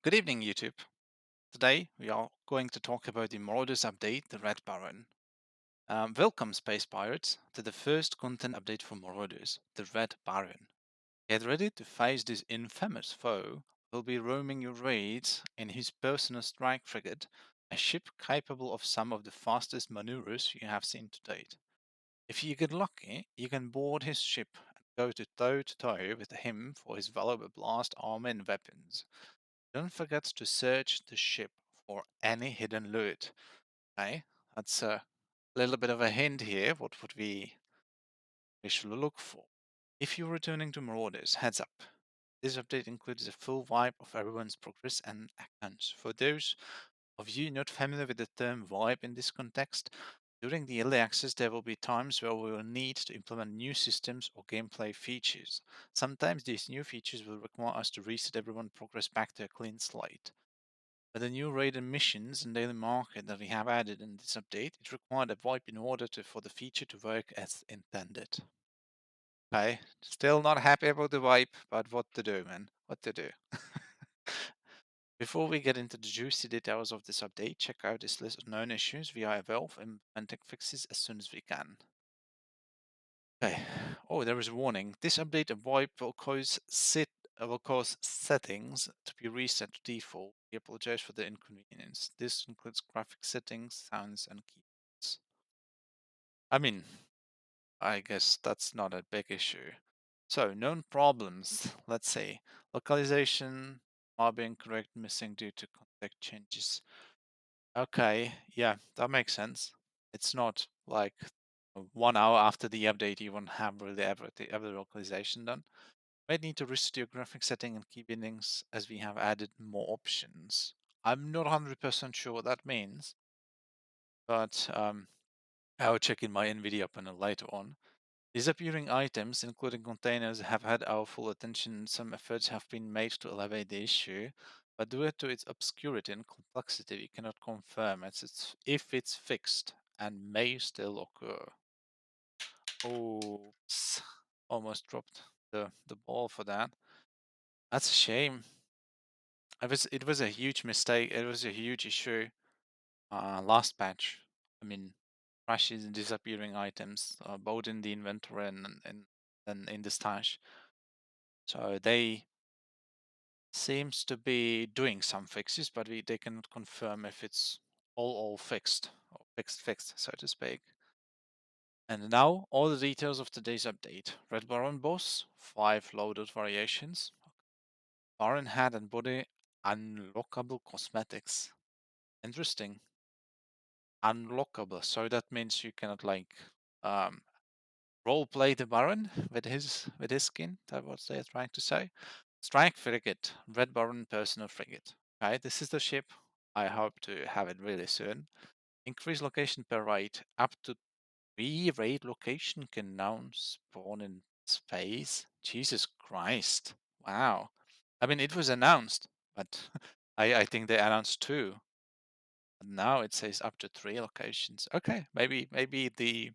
Good evening, YouTube. Today we are going to talk about the Marauders update, the Red Baron. Welcome, Space Pirates, to the first content update for Marauders, the Red Baron. Get ready to face this infamous foe who will be roaming your raids in his personal strike frigate, a ship capable of some of the fastest maneuvers you have seen to date. If you get lucky, you can board his ship and go to toe with him for his valuable blast armor and weapons. Don't forget to search the ship for any hidden loot. Okay, that's a little bit of a hint here. What would we should look for? If you're returning to Marauders, heads up. This update includes a full wipe of everyone's progress and accounts. For those of you not familiar with the term wipe in this context, during the early access there will be times where we will need to implement new systems or gameplay features. Sometimes these new features will require us to reset everyone's progress back to a clean slate. With the new raid and missions and daily market that we have added in this update, it required a wipe in order for the feature to work as intended. Okay, still not happy about the wipe, but what to do, man? What to do? Before we get into the juicy details of this update, check out this list of known issues via Valve implementing fixes as soon as we can. Okay. Oh, there is a warning. This update of wipe will cause settings to be reset to default. We apologize for the inconvenience. This includes graphic settings, sounds, and keyboards. I mean, I guess that's not a big issue. So, known problems. Let's say localization, mob incorrect, missing due to context changes. Okay, yeah, that makes sense. It's not like 1 hour after the update you won't have really ever localization done. Might need to reset your graphic setting and key bindings as we have added more options. I'm not 100% sure what that means, but I'll check in my NVIDIA panel later on. Disappearing items, including containers, have had our full attention. Some efforts have been made to elevate the issue, but due to its obscurity and complexity, we cannot confirm if it's fixed and may still occur. Oops, almost dropped the ball for that. That's a shame. It was a huge mistake. It was a huge issue. Last patch. I mean, crashes and disappearing items, both in the inventory and in the stash. So they seems to be doing some fixes, but they cannot confirm if it's all fixed or fixed, so to speak. And now all the details of today's update. Red Baron boss, 5 loaded variations. Baron head and body, unlockable cosmetics. Interesting. Unlockable. So that means you cannot like um role play the Baron with his skin. That's what they're trying to say. Strike frigate, Red Baron personal frigate. Okay, this is the ship. I hope to have it really soon. Increase location per raid. Up to 3 raid location can now spawn in space. Jesus Christ. Wow. I mean, it was announced, but I think they announced 2. But now it says up to 3 locations. Okay, maybe the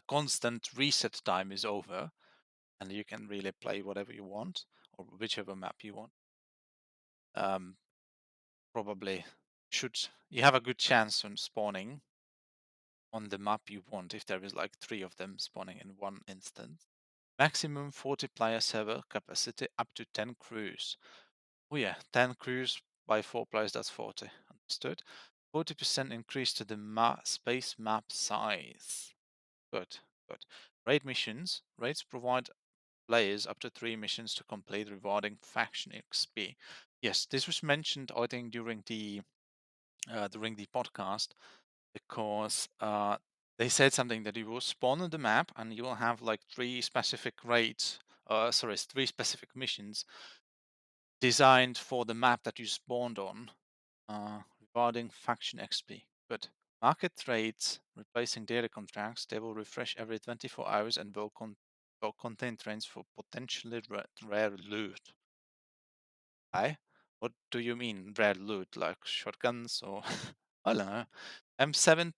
constant reset time is over and you can really play whatever you want or whichever map you want. Um, Probably should you have a good chance on spawning on the map you want if there is like 3 of them spawning in one instance. Maximum 40 player server capacity up to 10 crews. Oh yeah, 10 crews by 4 players, that's 40. Understood. 40% increase to the space map size. Good, good. Raid missions. Raids provide players up to 3 missions to complete rewarding faction XP. Yes, this was mentioned I think during the podcast because they said something that you will spawn on the map and you will have like 3 specific missions designed for the map that you spawned on, regarding faction XP. Good. Market trades replacing daily contracts. They will refresh every 24 hours and will contain trades for potentially rare loot. I? What do you mean rare loot? Like shotguns or I don't know. M7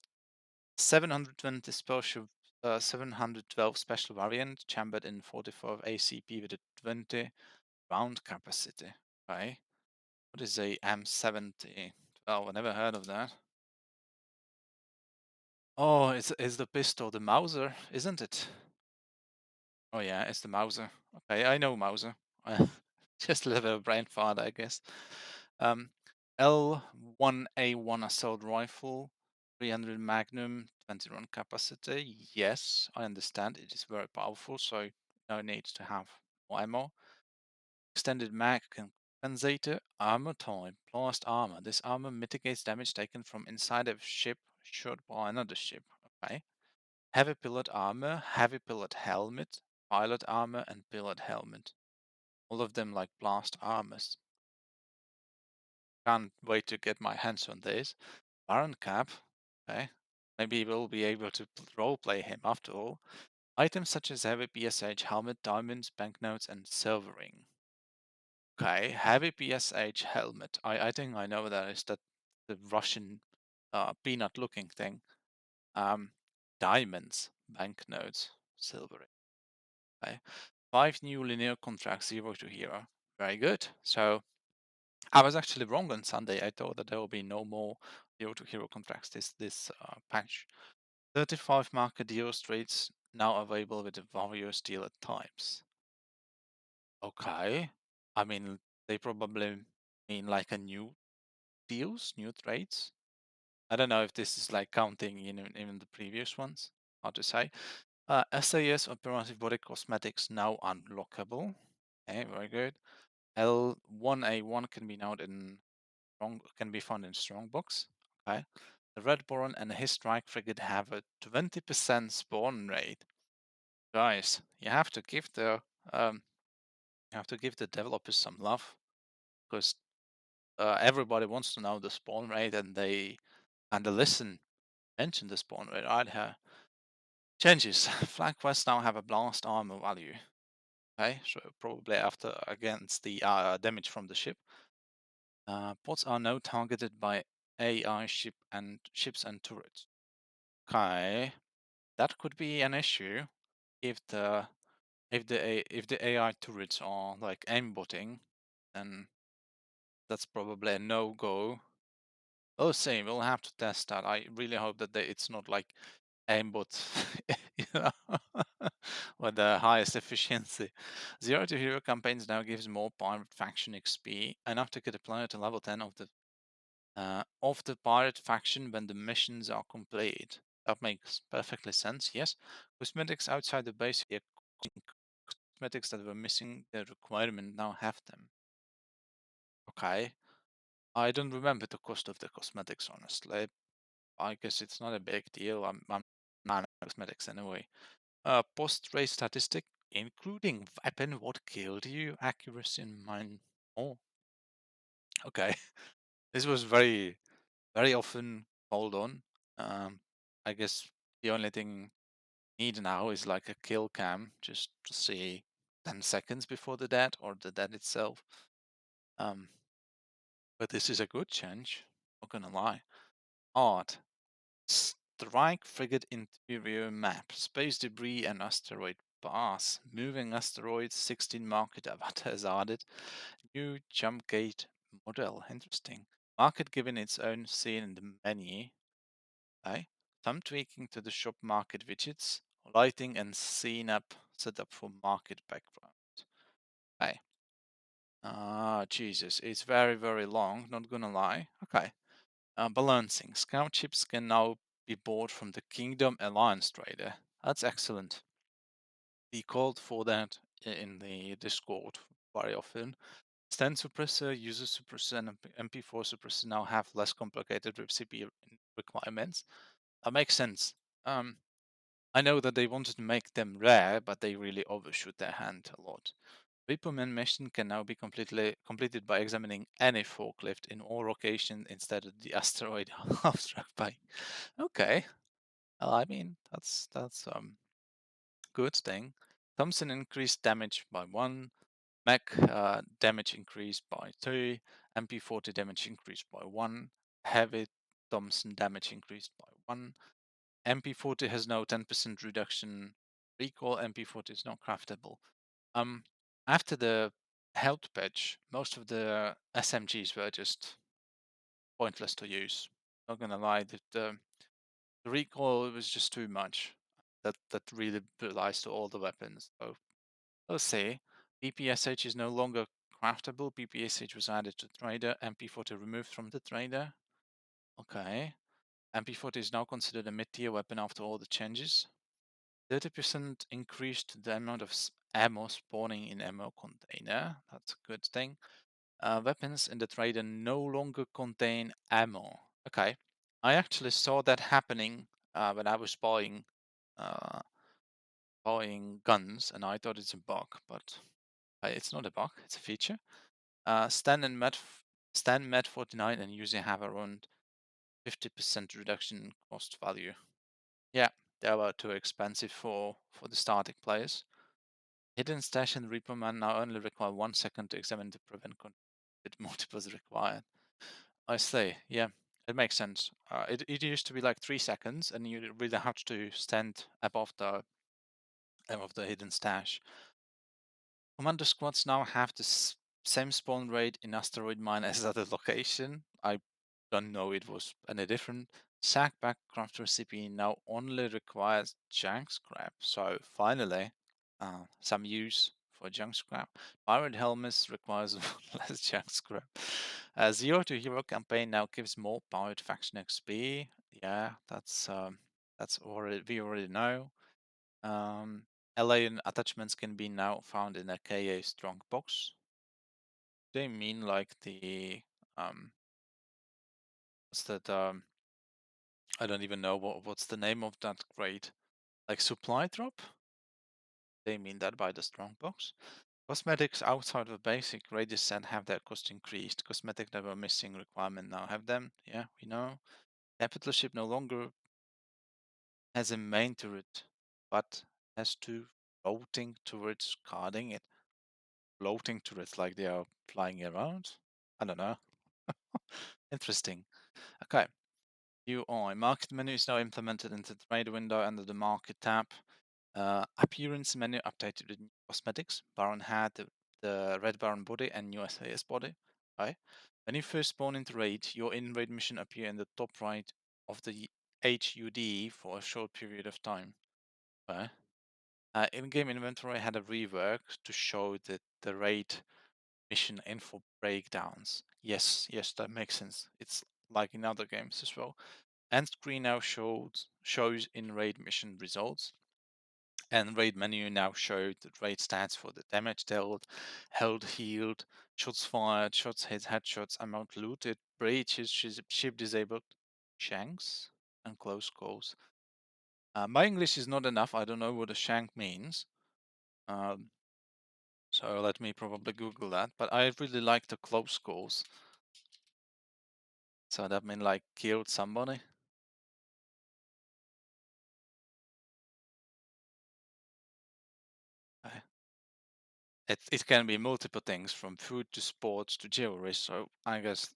720 special 712 special variant chambered in 44 ACP with a 20 round capacity. Okay. What is a M70? Oh, I never heard of that. Oh, it's the pistol, the Mauser, isn't it? Oh yeah, it's the Mauser. Okay, I know Mauser. Just a little bit of brain fart, I guess. Um, L1A1 assault rifle, 300 Magnum, 20 round capacity. Yes, I understand. It is very powerful, so no need to have more ammo. Extended mag compensator, armor type, blast armor. This armor mitigates damage taken from inside of ship shot by another ship. Okay. Heavy pilot armor, heavy pilot helmet, pilot armor, and pilot helmet. All of them like blast armors. Can't wait to get my hands on this. Baron cap. Okay. Maybe we'll be able to roleplay him after all. Items such as heavy PSH helmet, diamonds, banknotes, and silvering. Okay, heavy PSH helmet. I think I know that is the Russian peanut looking thing. Um, diamonds, banknotes, silvering. Okay. 5 new linear contracts, 0 to hero. Very good. So I was actually wrong on Sunday. I thought that there will be no more 0 to hero contracts this patch. 35 market hero traits now available with the various dealer types. Okay. I mean, they probably mean like a new deals, new trades. I don't know if this is like counting, even the previous ones. How to say? SAS operative body cosmetics now unlockable. Okay, very good. L1A1 can be now in strong, can be found in Strongbox. Okay. The Red Baron and his strike frigate have a 20% spawn rate. Guys, um, you have to give the developers some love because everybody wants to know the spawn rate and they listen mention the spawn rate right here. Changes. Flag quests now have a blast armor value. Okay, so probably after against the damage from the ship. Bots are now targeted by AI ships and turrets. Okay, that could be an issue if if the AI turrets are like aimbotting, then that's probably a no go. Oh, same. We'll have to test that. I really hope that it's not like aimbot, you know, with the highest efficiency. 0 to hero campaigns now gives more pirate faction XP, enough to get a player to level 10 of the pirate faction when the missions are complete. That makes perfectly sense. Yes, cosmetics outside the base here, cosmetics that were missing the requirement now have them. Okay, I don't remember the cost of the cosmetics honestly. I guess it's not a big deal. I'm not cosmetics anyway. Post race statistic, including weapon, what killed you, accuracy, and mine. Oh, okay. This was very often called on. I guess the only thing need now is like a kill cam, just to see 10 seconds before the death or the death itself. Um, but this is a good change. Not gonna lie. Art. Strike frigate interior map. Space debris and asteroid pass. Moving asteroids. 16 market avatars added. New jump gate model. Interesting. Market given its own scene in the menu. Okay. Some tweaking to the shop market widgets. Lighting and scene up set up for market background. Okay. Ah, Jesus. It's very long. Not gonna lie. Okay. Balancing. Scout ships can now be bought from the Kingdom Alliance trader. That's excellent. We called for that in the Discord very often. Stand suppressor, user suppressor, and MP4 suppressor now have less complicated recipe requirements. That makes sense. I know that they wanted to make them rare, but they really overshoot their hand a lot. Reaperman mission can now be completed by examining any forklift in all locations instead of the asteroid half struck by. Okay, I mean that's good thing. Thompson increased damage by 1, mech damage increased by 2, MP40 damage increased by 1, heavy Thompson damage increased by 1. MP40 has now 10% reduction. Recall MP40 is not craftable. Um, after the health patch, most of the SMGs were just pointless to use. Not gonna lie, the recoil was just too much. That really applies to all the weapons. So let's see. BPSH is no longer craftable. BPSH was added to trader. MP40 removed from the trader. Okay. MP40 is now considered a mid-tier weapon after all the changes. 30% increased the amount of ammo spawning in ammo container. That's a good thing. Weapons in the trader no longer contain ammo. Okay. I actually saw that happening when I was uh, buying guns, and I thought it's a bug, but it's not a bug. It's a feature. Stan and Met 49 and Uzi have around 50% reduction in cost value. Yeah, they were too expensive for the starting players. Hidden stash and repo man now only require 1 second to examine to prevent with multiples required. I see. Yeah, it makes sense. It used to be like 3 seconds, and you really had to stand above the hidden stash. Commander squads now have the same spawn rate in asteroid mine as at the location. I don't know it was any different. Sackback craft recipe now only requires junk scrap. So finally, some use for junk scrap. Pirate helmets requires less junk scrap. Zero to Hero campaign now gives more pirate faction XP. Yeah, that's already we already know. Alien attachments can be now found in a KA strong box. They mean like the what's that? I don't even know what's the name of that grade. Like supply drop? They mean that by the strong box. Cosmetics outside of basic radius set have their cost increased. Cosmetic that were missing requirement now have them. Yeah, we know. Capital ship no longer has a main turret, but has two floating turrets guarding it. Floating turrets like they are flying around? I don't know. Interesting. Okay. UI. Market menu is now implemented into the trade window under the market tab. Appearance menu updated with new cosmetics. Baron had the red Baron body and new SAS body. Okay. When you first spawn into raid, your in-raid mission appear in the top right of the HUD for a short period of time. Okay. In-game inventory had a rework to show that the raid mission info breakdowns. Yes, that makes sense. It's like in other games as well. End screen now shows in raid mission results. And raid menu now showed the raid stats for the damage dealt, held, healed, shots fired, shots hit, headshots, amount looted, breaches, ship disabled, shanks, and close calls. My English is not enough. I don't know what a shank means. Um, so let me probably Google that. But I really like the close calls. So that means like killed somebody. Uh, it can be multiple things from food to sports to jewelry. So I guess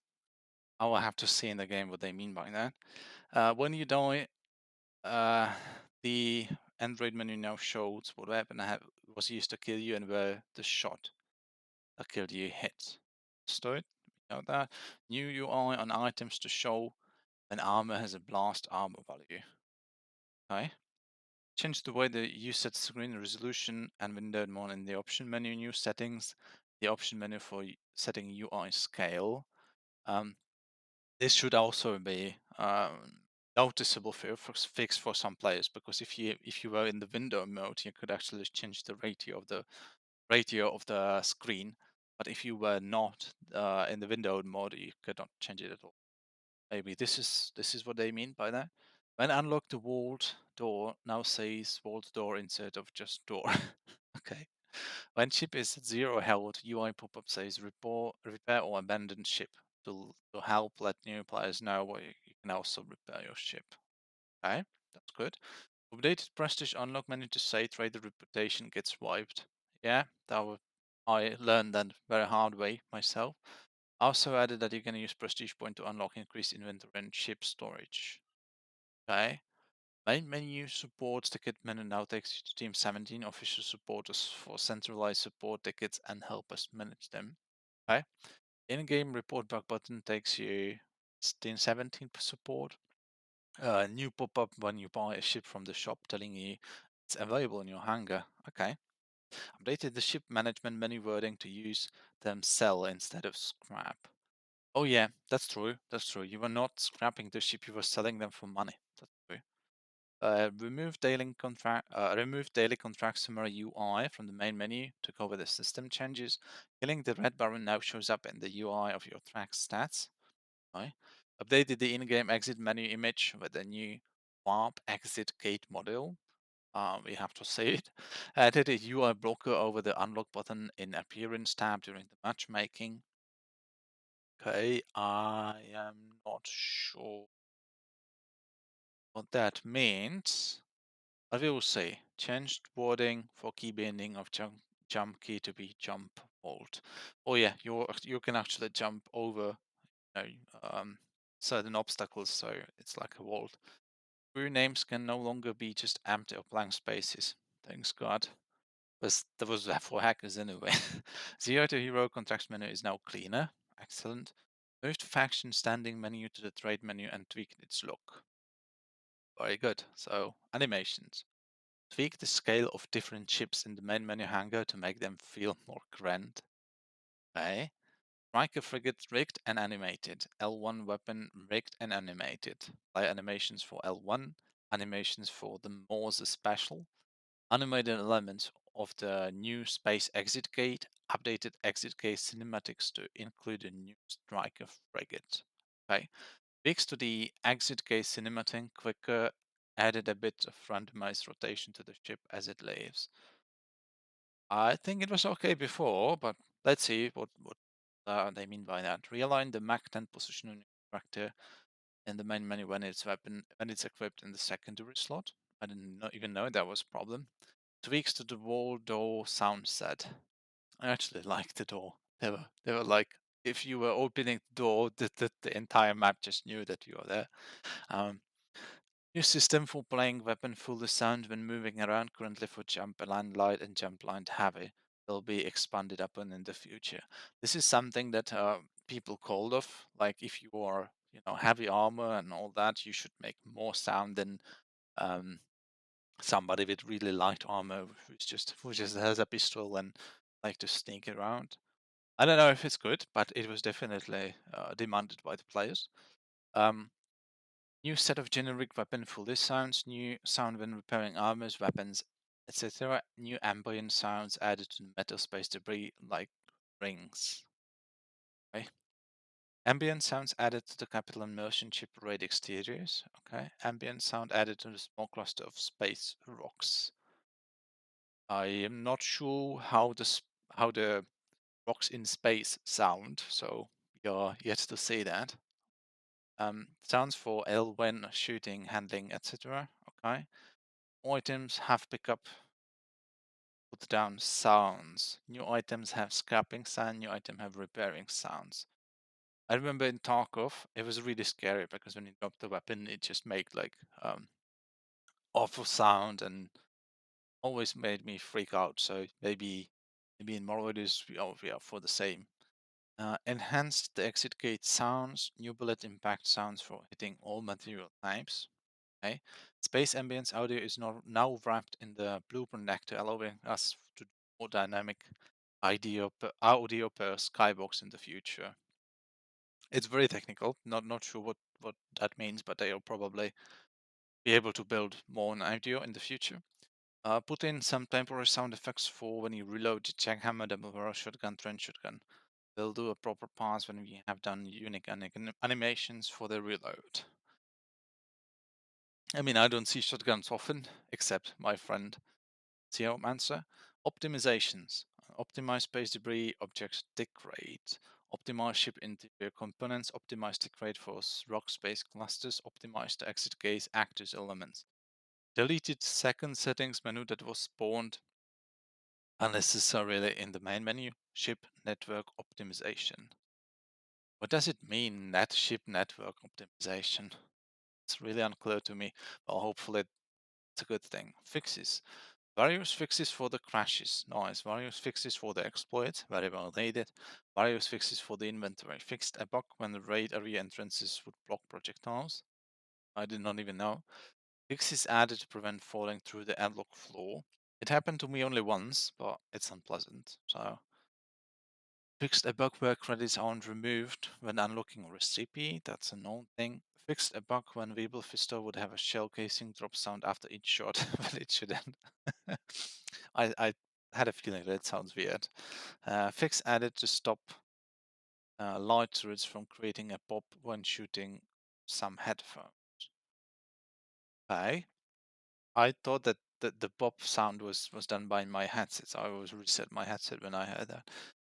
I will have to see in the game what they mean by that. When you die, uh, the Android menu now shows what weapon was used to kill you and where the shot that killed you hit. Stored. You know that. New UI on items to show an armor has a blast armor value. Okay. Change the way that you set screen resolution and window mode in the option menu. New settings. The option menu for setting UI scale. Um, this should also be noticeable fix for some players, because if you were in the window mode, you could actually change the ratio of the screen. But if you were not in the window mode, you could not change it at all. Maybe this is what they mean by that. When unlock the vault door now says vault door instead of just door. Okay. When ship is at zero health, UI pop-up says repair or abandon ship to help let new players know where you can also repair your ship. Okay, that's good. Updated prestige unlock menu to say trader reputation gets wiped. Yeah, I learned that very hard way myself. Also added that you can use prestige point to unlock increased inventory and ship storage. Okay. Main menu support ticket menu now takes you to Team 17 official supporters for centralized support tickets and help us manage them. Okay. In-game report bug button takes you Team 17 support. New pop-up when you buy a ship from the shop telling you it's available in your hangar. Okay. Updated the ship management menu wording to use them sell instead of scrap. Oh yeah, that's true. That's true. You were not scrapping the ship; you were selling them for money. That's true. Remove daily contract summary UI from the main menu to cover the system changes. Killing the red baron now shows up in the UI of your track stats. Okay. Updated the in-game exit menu image with a new warp exit gate model. We have to say it. Added a UI blocker over the unlock button in appearance tab during the matchmaking. Okay, I am not sure what that means. I will say changed wording for key binding of jump key to be jump vault. Oh yeah, you can actually jump over certain obstacles, so it's like a vault. Crew names can no longer be just empty or blank spaces. Thanks God. But that was for hackers anyway. Zero to hero contracts menu is now cleaner. Excellent. Moved faction standing menu to the trade menu and tweaked its look. Very good. So animations. Tweak the scale of different ships in the main menu hangar to make them feel more grand. Okay. Striker frigate rigged and animated. L1 weapon rigged and animated. Play animations for L1, animations for the Morse special, animated elements of the new space exit gate, updated exit gate cinematics to include a new striker frigate. Okay. Fixed to the exit gate cinematic quicker, added a bit of randomized rotation to the ship as it leaves. I think it was okay before, but let's see what they mean by that. Realign the Mach 10 positioning character in the main menu when it's equipped in the secondary slot. I didn't even know that was a problem. Tweaks to the wall door sound set. I actually like the door. They were like if you were opening the door, the entire map just knew that you were there. Um, New system for playing weapon fully sound when moving around currently for jump line light and jump line heavy will be expanded upon in the future. This is something that people called off. Like if you are, heavy armor and all that, you should make more sound than um, somebody with really light armor who just has a pistol and like to sneak around. I don't know if it's good, but it was definitely demanded by the players. Um, New set of generic weapon fully sounds, new sound when repairing armors, weapons, etc. New ambient sounds added to the metal space debris like rings. Okay. Ambient sounds added to the capital and merchant ship raid exteriors. Okay. Ambient sound added to the small cluster of space rocks. I am not sure how the rocks in space sound, so we are yet to see that. Sounds for L when shooting, handling, etc. Okay. Items have pickup, put down sounds. New items have scrapping sound, new item have repairing sounds. I remember in Tarkov, it was really scary because when you drop the weapon, it just made like awful sound and always made me freak out. So maybe in Marauders we are for the same. Enhanced the exit gate sounds, new bullet impact sounds for hitting all material types. Okay. Space ambience audio is now wrapped in the blueprint actor, allowing us to do more dynamic audio per skybox in the future. It's very technical. Not sure what that means, but they'll probably be able to build more on audio in the future. Put in some temporary sound effects for when you reload the jackhammer, double barrel shotgun, trench shotgun. They'll do a proper pass when we have done unique animations for the reload. I mean, I don't see shotguns often, except my friend Geomancer. Optimizations. Optimize space debris objects tick rate. Optimize ship interior components. Optimize tick rate for rock space clusters. Optimize the exit case actors elements. Deleted second settings menu that was spawned unnecessarily in the main menu. Ship network optimization. What does it mean, ship network optimization? It's really unclear to me, but hopefully it's a good thing. Fixes. Various fixes for the crashes. Nice. Various fixes for the exploits. Very well needed. Various fixes for the inventory. Fixed a bug when the raid area entrances would block projectiles. I did not even know. Fixes added to prevent falling through the airlock floor. It happened to me only once, but it's unpleasant. So fixed a bug where credits aren't removed when unlocking a recipe. That's a known thing. Fixed a bug when Weeble Fisto would have a shell casing drop sound after each shot, but it shouldn't. I had a feeling that it sounds weird. Fix added to stop light turrets from creating a pop when shooting some headphones. Okay. I thought that the pop sound was done by my headset, so I always reset my headset when I heard that.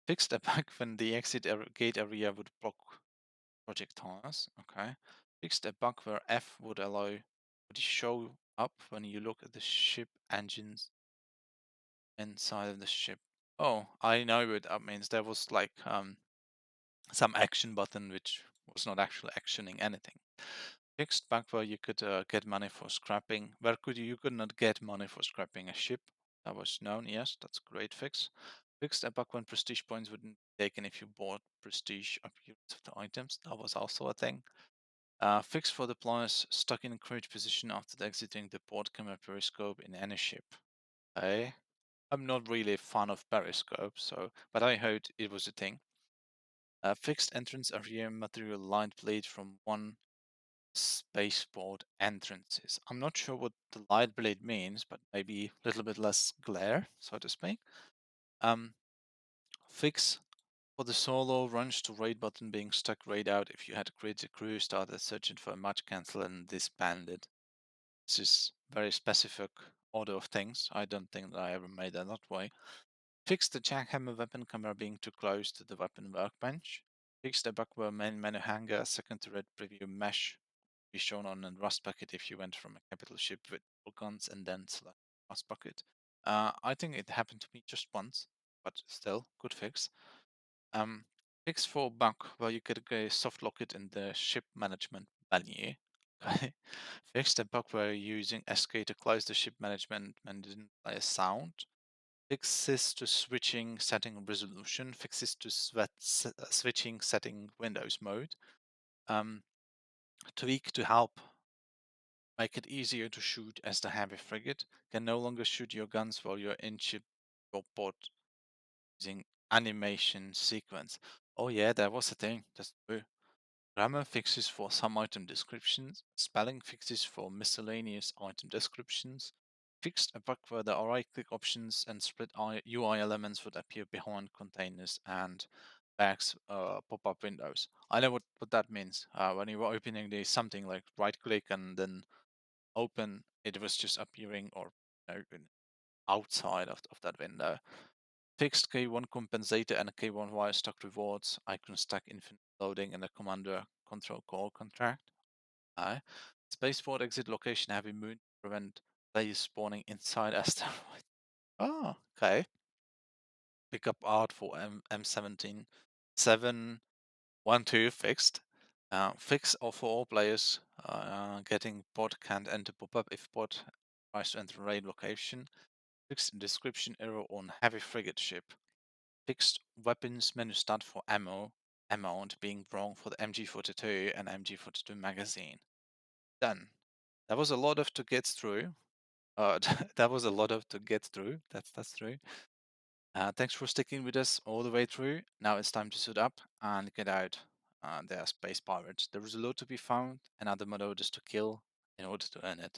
Fixed a bug when the gate area would block projectiles. Okay. Fixed a bug where F would show up when you look at the ship engines inside of the ship. Oh, I know what that means. There was like some action button which was not actually actioning anything. Fixed bug where you could get money for scrapping. Where you could not get money for scrapping a ship. That was known. Yes, that's a great fix. Fixed a bug when prestige points wouldn't be taken if you bought prestige upgrades of the items. That was also a thing. Fix for the players stuck in a crouch position after exiting the port camera periscope in any ship. Okay. I'm not really a fan of periscope, so but I heard it was a thing. Fixed entrance area material light blade from one spaceport entrances. I'm not sure what the light blade means, but maybe a little bit less glare, so to speak. Um, Fix for the solo runs to raid button being stuck raid out if you had created a crew, started searching for a match cancel and disbanded. This is very specific order of things. I don't think that I ever made that way. Fix the jackhammer weapon camera being too close to the weapon workbench. Fix the bug where main menu hanger second to red preview mesh be shown on a rust bucket if you went from a capital ship with all guns and then select rust bucket. I think it happened to me just once, but still, good fix. Um, Fix for bug where you could go soft lock it in the ship management menu. Okay. Fix the bug where you're using SK to close the ship management and didn't play a sound. Fixes to switching setting resolution. Fixes to switching setting Windows mode. Tweak to help make it easier to shoot as the heavy frigate can no longer shoot your guns while you're in ship or port using animation sequence. Oh yeah, that was a thing. That's true. Grammar fixes for some item descriptions, spelling fixes for miscellaneous item descriptions, fixed a bug where the right-click options and split UI elements would appear behind containers and bags pop-up windows. I know what that means. When you were opening the something like right-click and then open, it was just appearing or outside of that window. Fixed K1 compensator and K1 wire stack rewards. I can stack infinite loading in the commander control call contract. Spaceport exit location heavy moon to prevent players spawning inside asteroid. Oh, okay. Pick up art for M17 712 fixed. Fix for all players getting bot can't enter pop-up if bot tries to enter raid location. Fixed description error on heavy frigate ship. Fixed weapons menu start for ammo amount being wrong for the MG42 and MG42 magazine. Done. That was a lot of to get through. That was a lot of to get through. That's true. Thanks for sticking with us all the way through. Now it's time to suit up and get out. There are space pirates. There is a lot to be found and other marauders to kill in order to earn it.